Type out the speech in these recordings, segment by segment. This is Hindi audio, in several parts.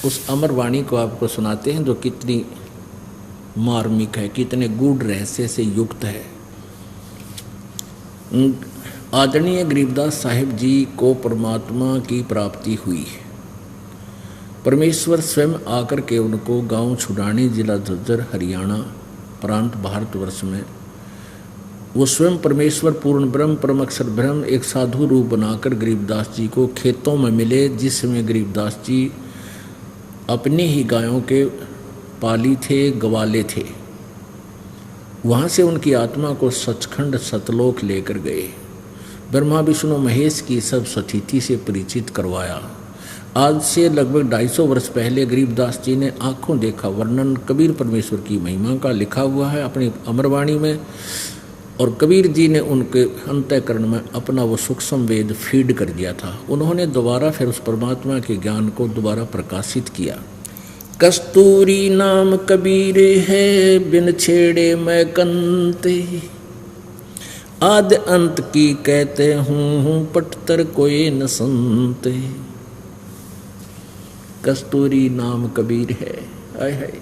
उस अमर वाणी को आपको सुनाते हैं जो कितनी मार्मिक है, कितने गूढ़ रहस्य से युक्त है। आदरणीय गरीबदास साहिब जी को परमात्मा की प्राप्ति हुई। परमेश्वर स्वयं आकर के उनको गांव छुड़ानी, जिला झज्जर, हरियाणा प्रांत, भारतवर्ष में वो स्वयं परमेश्वर पूर्ण ब्रह्म, परम अक्षर ब्रह्म एक साधु रूप बनाकर गरीबदास जी को खेतों में मिले, जिसमें गरीबदास जी अपनी ही गायों के पाली थे, गवाले थे। वहाँ से उनकी आत्मा को सचखंड सतलोक लेकर गए, ब्रह्मा विष्णु महेश की सब सतिथि से परिचित करवाया। आज से लगभग 250 वर्ष पहले गरीबदास जी ने आंखों देखा वर्णन कबीर परमेश्वर की महिमा का लिखा हुआ है अपनी अमरवाणी में, और कबीर जी ने उनके अंतःकरण में अपना वो सूक्ष्म वेद फीड कर दिया था। उन्होंने दोबारा फिर उस परमात्मा के ज्ञान को दोबारा प्रकाशित किया। कस्तूरी नाम कबीर है, बिन छेड़े मैं कंते, आद अंत की कहते हूँ, पटतर कोई न सुनते। कस्तूरी नाम कबीर है। आय हाय,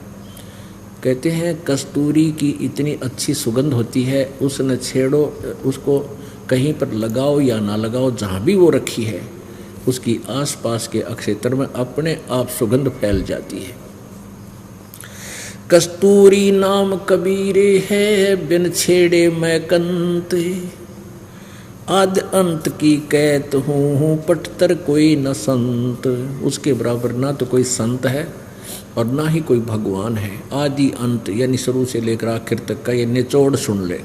कहते हैं कस्तूरी की इतनी अच्छी सुगंध होती है, उसने छेड़ो, उसको कहीं पर लगाओ या ना लगाओ, जहाँ भी वो रखी है उसकी आसपास के क्षेत्र में अपने आप सुगंध फैल जाती है। कस्तूरी नाम कबीर है, बिन छेड़े मैं कंते, आद अंत की कहत हूँ, पटतर कोई न संत। उसके बराबर ना तो कोई संत है और ना ही कोई भगवान है। आदि अंत यानी शुरू से लेकर आखिर तक का ये निचोड़ सुन ले।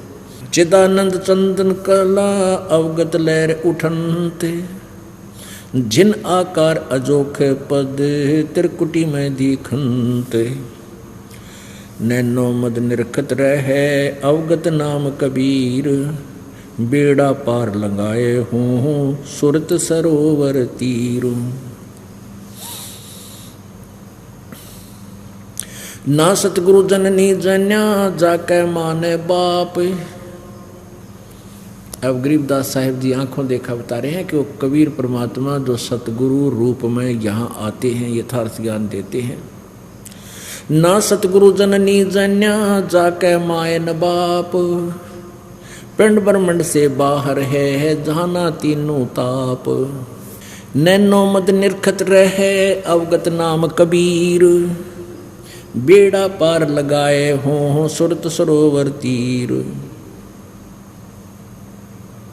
चिदानंद चंदन कला अवगत लहर उठनते, जिन आकार अजोख पद त्रिकुटी में दिखनते, नैनो मद निरखत रहे अवगत नाम कबीर, बेड़ा पार लगाए हूँ सुरत सरोवर तीर। ना सतगुरु जननी जन्या, जाके माने बाप। अब गरीबदास साहिब जी आंखों देखा बता रहे हैं कि वो कबीर परमात्मा जो सतगुरु रूप में यहाँ आते हैं, यथार्थ ज्ञान देते हैं। ना सतगुरु जननी जन्या, जाके मायन बाप, पिंड ब्रह्मंड से बाहर है जाना तीनों ताप। नैनो मद निरखत रहे अवगत नाम कबीर, बेड़ा पार लगाए हों सुरत सरोवर तीर।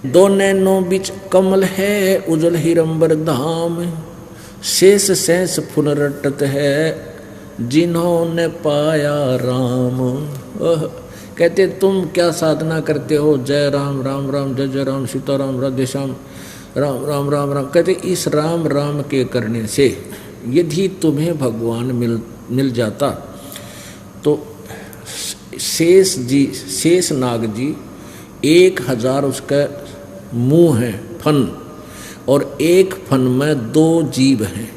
दो नैनों बीच कमल है उजल हिरंबर धाम, शेष शेष फुल रटत है जिन्होंने पाया राम। कहते तुम क्या साधना करते हो, जय राम राम राम जय जय राम, सीताराम राधे श्याम, राम राम राम राम। कहते इस राम राम के करने से यदि तुम्हें भगवान मिल जाता तो शेष नाग जी 1000 उसका मुंह है फन, और एक फन में 2 जीव हैं,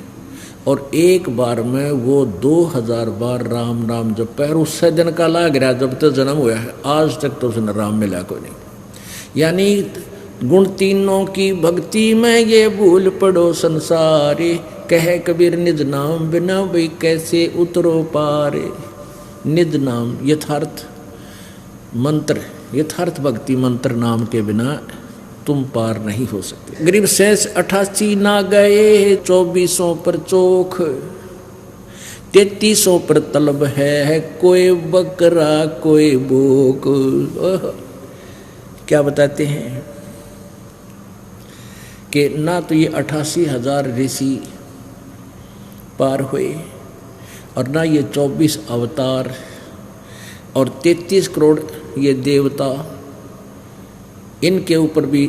और एक बार में वो 2000 बार राम राम जब पैर उससे दिन का लाग रहा जब तक जन्म हुआ है, आज तक तो उसने राम मिला कोई नहीं। यानी गुण तीनों की भक्ति में ये भूल पड़ो संसारे, कहे कबीर निज नाम बिना भाई कैसे उतरो पारे। निज नाम यथार्थ मंत्र, यथार्थ भक्ति मंत्र नाम के बिना तुम पार नहीं हो सकते। गरीब शेष 88 ना गए, 2400 पर चोख, 3300 पर तलब है कोई बकरा कोई बोक। क्या बताते हैं कि ना तो ये 88,000 ऋषि पार हुए, और ना ये 24 अवतार और 33 करोड़ ये देवता, इनके ऊपर भी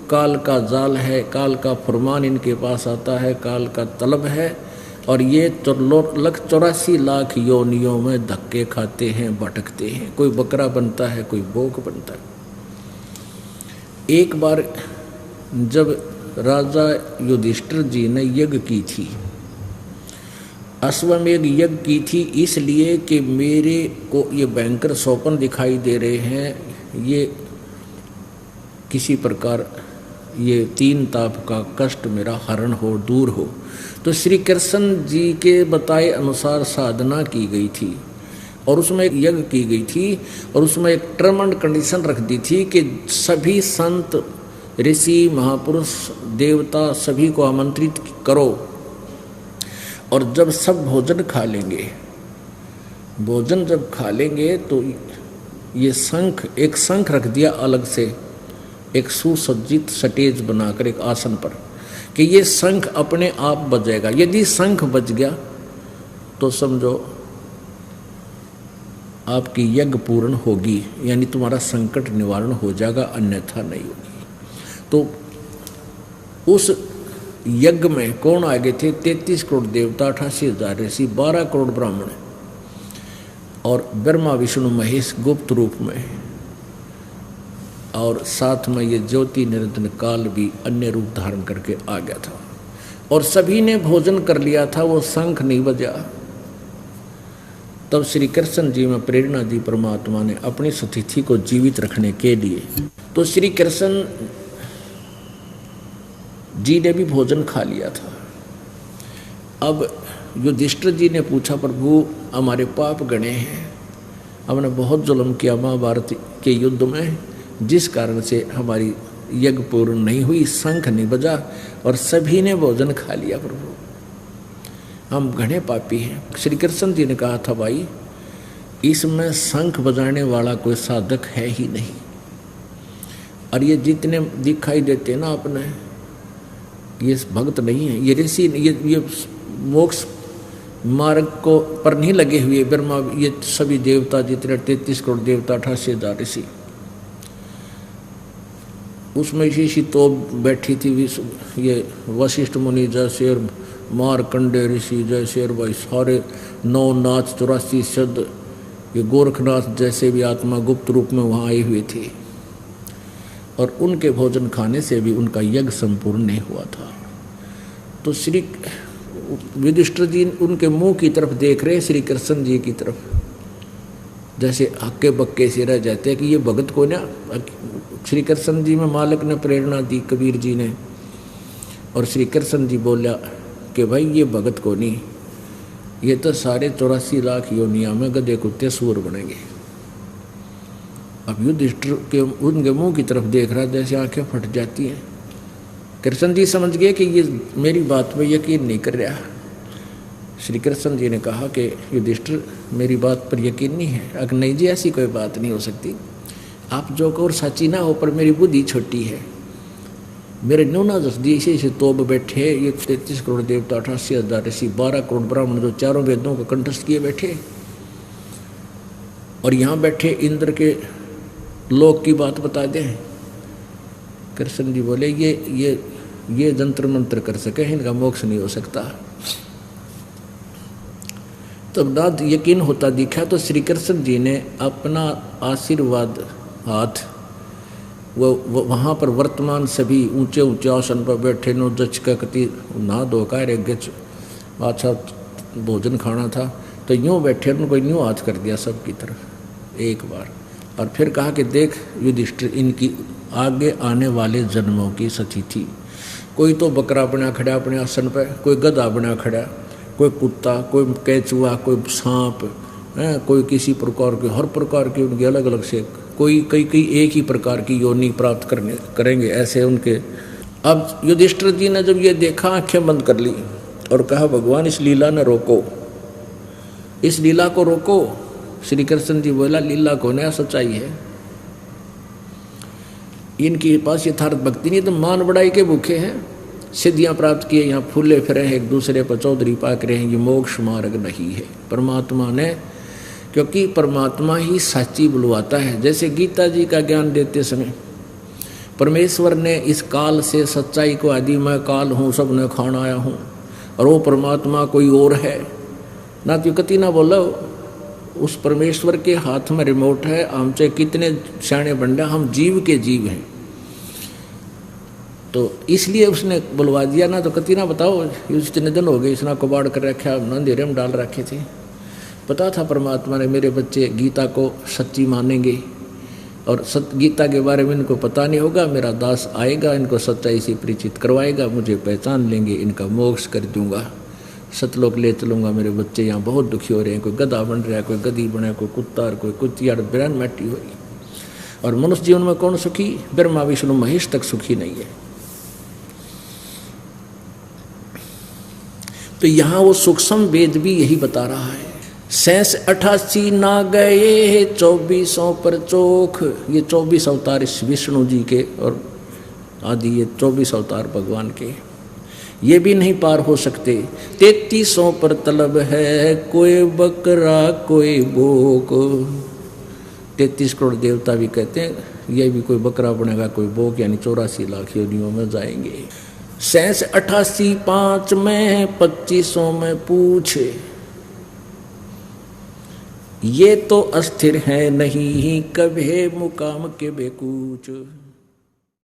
काल का जाल है, काल का फरमान इनके पास आता है, काल का तलब है, और ये 84 लाख योनियों में धक्के खाते हैं, भटकते हैं। कोई बकरा बनता है, कोई बोक बनता है। एक बार जब राजा युधिष्ठिर जी ने यज्ञ की थी, अश्वमेध यज्ञ की थी, इसलिए कि मेरे को ये भयंकर स्वप्न दिखाई दे रहे हैं, ये किसी प्रकार ये 3 ताप का कष्ट मेरा हरण हो, दूर हो। तो श्री कृष्ण जी के बताए अनुसार साधना की गई थी और उसमें एक यज्ञ की गई थी और उसमें एक टर्म एंड कंडीशन रख दी थी कि सभी संत ऋषि महापुरुष देवता सभी को आमंत्रित करो और जब सब भोजन खा लेंगे, भोजन जब खा लेंगे तो ये एक शंख रख दिया अलग से, एक सुसज्जित स्टेज बनाकर एक आसन पर कि ये शंख अपने आप बजेगा। यदि शंख बज गया तो समझो आपकी यज्ञ पूर्ण होगी, यानी तुम्हारा संकट निवारण हो जाएगा, अन्यथा नहीं होगी। तो उस यज्ञ में कौन आ गए थे? 33 करोड़ देवता, 88,000 ऋषि, 12 करोड़ ब्राह्मण और ब्रह्मा विष्णु महेश गुप्त रूप में, और साथ में ये ज्योति निरंजन काल भी अन्य रूप धारण करके आ गया था और सभी ने भोजन कर लिया था। वो शंख नहीं बजा। तब श्री कृष्ण जी में प्रेरणा दी परमात्मा ने अपनी स्थिति को जीवित रखने के लिए। तो श्री कृष्ण जी ने भी भोजन खा लिया था। अब युधिष्ठिर जी ने पूछा, प्रभु हमारे पाप गणे हैं, हमने बहुत जुल्म किया महाभारत के युद्ध में, जिस कारण से हमारी यज्ञ पूर्ण नहीं हुई, शंख नहीं बजा और सभी ने भोजन खा लिया। प्रभु हम घने पापी हैं। श्री कृष्ण जी ने कहा था, भाई इसमें शंख बजाने वाला कोई साधक है ही नहीं, और ये जितने दिखाई देते ना अपने, ये भक्त नहीं है, ये ऋषि, ये मोक्ष मार्ग को पर नहीं लगे हुए ब्रह्मा, ये सभी देवता जितने 33 करोड़ देवता, 88,000 ऋषि, उसमें इसी तो बैठी थी ये वशिष्ठ मुनि जैसे और मारकंडे ऋषि जैसे और भाई सारे 9 नाथ 84 शब्द, ये गोरखनाथ जैसे भी आत्मा गुप्त रूप में वहाँ आए हुए थे और उनके भोजन खाने से भी उनका यज्ञ संपूर्ण नहीं हुआ था। तो श्री युधिष्ठिर जी उनके मुंह की तरफ देख रहे, श्री कृष्ण जी की तरफ, जैसे हक्के बक्के से रह जाते हैं कि ये भगत को ना। श्री कृष्ण जी में मालिक ने प्रेरणा दी, कबीर जी ने, और श्री कृष्ण जी बोला कि भाई ये भगत को नहीं, ये तो सारे 84 लाख योनिया में गधे कुत्ते सूर बनेंगे। अब युधिष्ठिर के उनके मुंह की तरफ देख रहा, जैसे आंखें फट जाती हैं। कृष्ण जी समझ गए कि ये मेरी बात में यकीन नहीं कर रहा। श्री कृष्ण जी ने कहा कि युधिष्ठिर मेरी बात पर यकीन नहीं है। अगर नहीं जी, ऐसी कोई बात नहीं हो सकती, आप जो कहो सच्ची ना हो, पर मेरी बुद्धि छोटी है। मेरे न्यूना जसदी ऐसे तोब बैठे, ये 33 करोड़ देवता, 88,000 ऋषि, 12 करोड़ ब्राह्मण जो चारों वेदों को कंठस्थ किए बैठे, और यहाँ बैठे इंद्र के लोक की बात बता दें। कृष्ण जी बोले ये जंत्र मंत्र कर सके, इनका मोक्ष नहीं हो सकता। तब नाद यकीन होता दिखा तो श्री कृष्ण जी ने अपना आशीर्वाद हाथ वो वहाँ पर वर्तमान सभी ऊंचे ऊंचे आसन पर बैठे नो जच का कति ना धो कर एक गच अच्छा भोजन खाना था, तो यूँ बैठे उनको यूँ हाथ कर दिया सबकी तरफ एक बार, और फिर कहा कि देख युधिष्ठिर, इनकी आगे आने वाले जन्मों की सची थी। कोई तो बकरा बना खड़ा अपने आसन पर, कोई गधा बना खड़ा, कोई कुत्ता, कोई केचुआ, कोई सांप, कोई किसी प्रकार के, हर प्रकार की उनकी अलग अलग से, कोई कई एक ही प्रकार की योनि प्राप्त करेंगे ऐसे उनके। अब युधिष्ठिर जी ने जब ये देखा, आंखें बंद कर ली और कहा, भगवान इस लीला न रोको, इस लीला को रोको। श्री कृष्ण जी बोला, लीला को नया सच्चाई है, इनके पास यथार्थ भक्ति नहीं, तो मान बढ़ाई के भूखे हैं, सिद्धियां प्राप्त किए, यहाँ फूले फिरे हैं, एक दूसरे पर चौधरी पाक रहे हैं, ये मोक्ष मार्ग नहीं है। परमात्मा ने, क्योंकि परमात्मा ही सच्ची बुलवाता है। जैसे गीता जी का ज्ञान देते समय परमेश्वर ने इस काल से सच्चाई को, आदि मैं काल हूँ, सब ने खान आया हूँ, और वो परमात्मा कोई और है ना, तो कति ना बोलो, उस परमेश्वर के हाथ में रिमोट है। हम चाहे कितने सियाणे बंडा, हम जीव के जीव हैं, तो इसलिए उसने बुलवा दिया ना, तो कति ना बताओ, इतने दिन हो गए इसना कबाड़ कर रखा, अंधेरे में डाल रखे थे। पता था परमात्मा ने मेरे बच्चे गीता को सच्ची मानेंगे और गीता के बारे में इनको पता नहीं होगा, मेरा दास आएगा, इनको सच्चाई से परिचित करवाएगा, मुझे पहचान लेंगे, इनका मोक्ष कर दूंगा, सतलोक ले चलूँगा। मेरे बच्चे यहाँ बहुत दुखी हो रहे हैं, कोई गधा बन रहा है, कोई गधी बना, कोई कुत्ता, कोई कुतिया, बिरान मैटी हो रही। और मनुष्य जीवन में कौन सुखी? ब्रह्मा विष्णु महेश तक सुखी नहीं है। तो यहाँ वो सूक्ष्म वेद भी यही बता रहा है। 88 ना गए 24 पर चोख, ये 24 अवतार विष्णु जी के और आदि ये 24 अवतार भगवान के, ये भी नहीं पार हो सकते। 33 पर तलब है, कोई बकरा कोई बोक। 33 करोड़ देवता भी कहते हैं ये भी कोई बकरा बनेगा कोई बोक, यानी 84 लाख योनियों में जाएंगे। 88 5 में 25 में पूछे, ये तो अस्थिर है नहीं कभी मुकाम के बेकूच।